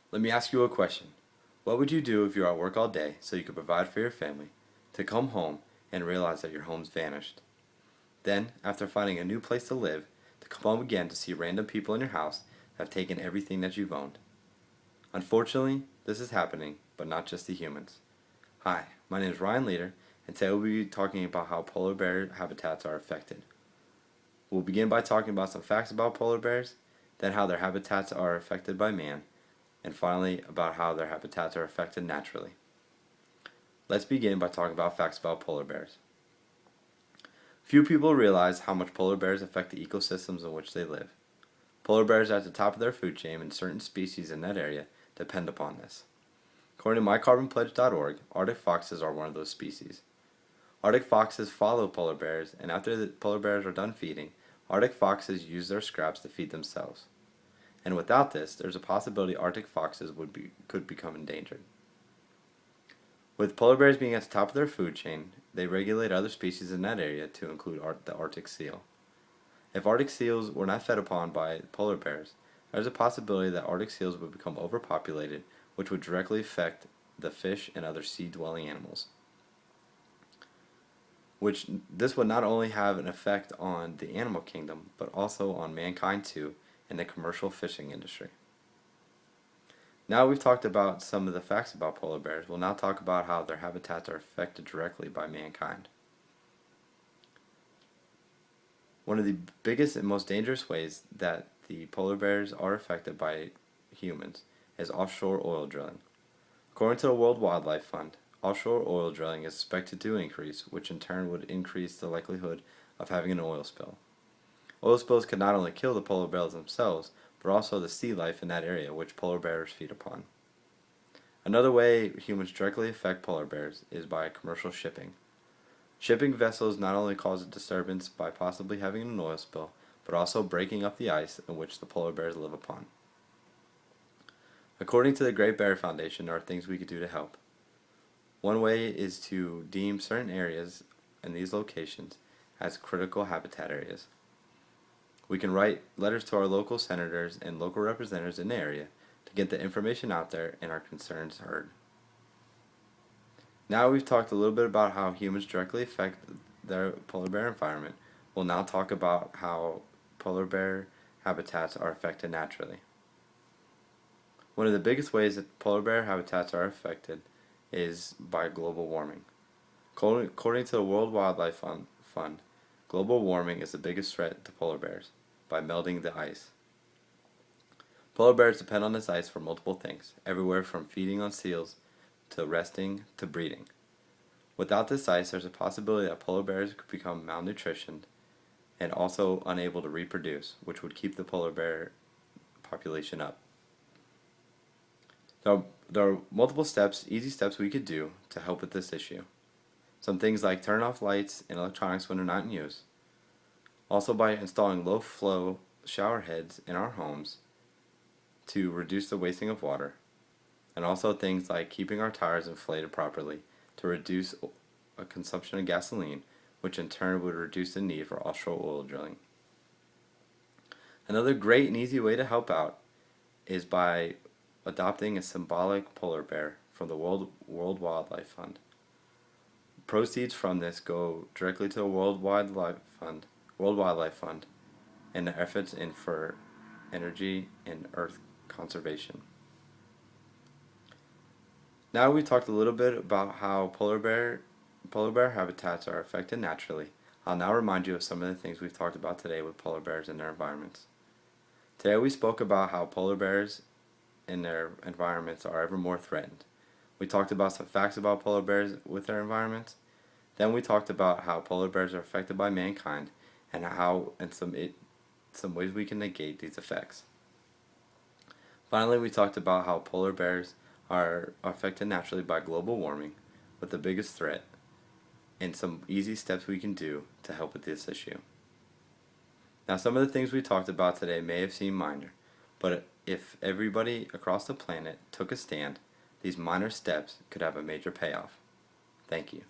Let me ask you a question. What would you do if you're at work all day so you could provide for your family, to come home and realize that your home's vanished? Then, after finding a new place to live, to come home again to see random people in your house that have taken everything that you've owned. Unfortunately, this is happening, but not just to humans. Hi, my name is Ryan Leader, and today we'll be talking about how polar bear habitats are affected. We'll begin by talking about some facts about polar bears, then how their habitats are affected by man, and finally about how their habitats are affected naturally. Let's begin by talking about facts about polar bears. Few people realize how much polar bears affect the ecosystems in which they live. Polar bears are at the top of their food chain, and certain species in that area depend upon this. According to mycarbonpledge.org, Arctic foxes are one of those species. Arctic foxes follow polar bears, and after the polar bears are done feeding, Arctic foxes use their scraps to feed themselves. And without this, there's a possibility Arctic foxes could become endangered. With polar bears being at the top of their food chain, they regulate other species in that area to include the Arctic seal. If Arctic seals were not fed upon by polar bears, there's a possibility that Arctic seals would become overpopulated, which would directly affect the fish and other sea-dwelling animals. This would not only have an effect on the animal kingdom, but also on mankind too, in the commercial fishing industry. Now we've talked about some of the facts about polar bears, we'll now talk about how their habitats are affected directly by mankind. One of the biggest and most dangerous ways that the polar bears are affected by humans is offshore oil drilling. According to the World Wildlife Fund, offshore oil drilling is expected to increase, which in turn would increase the likelihood of having an oil spill. Oil spills could not only kill the polar bears themselves, but also the sea life in that area which polar bears feed upon. Another way humans directly affect polar bears is by commercial shipping. Shipping vessels not only cause a disturbance by possibly having an oil spill, but also breaking up the ice in which the polar bears live upon. According to the Great Bear Foundation, there are things we could do to help. One way is to deem certain areas in these locations as critical habitat areas. We can write letters to our local senators and local representatives in the area to get the information out there and our concerns heard. Now we've talked a little bit about how humans directly affect their polar bear environment. We'll now talk about how polar bear habitats are affected naturally. One of the biggest ways that polar bear habitats are affected is by global warming. According to the World Wildlife Fund, global warming is the biggest threat to polar bears by melting the ice. Polar bears depend on this ice for multiple things, everywhere from feeding on seals to resting to breeding. Without this ice, there's a possibility that polar bears could become malnutritioned and also unable to reproduce, which would keep the polar bear population up. There are multiple steps, easy steps we could do to help with this issue. Some things like turn off lights and electronics when they're not in use. Also by installing low flow shower heads in our homes to reduce the wasting of water. And also things like keeping our tires inflated properly to reduce a consumption of gasoline, which in turn would reduce the need for offshore oil drilling. Another great and easy way to help out is by adopting a symbolic polar bear from the World Wildlife Fund. Proceeds from this go directly to the World Wildlife Fund and the efforts for energy and earth conservation. Now we talked a little bit about how polar bear habitats are affected naturally. I'll now remind you of some of the things we've talked about today with polar bears and their environments. Today we spoke about how polar bears and their environments are ever more threatened. We talked about some facts about polar bears with their environments. Then we talked about how polar bears are affected by mankind and some ways we can negate these effects. Finally, we talked about how polar bears are affected naturally by global warming, with the biggest threat, and some easy steps we can do to help with this issue. Now, some of the things we talked about today may have seemed minor, but if everybody across the planet took a stand, these minor steps could have a major payoff. Thank you.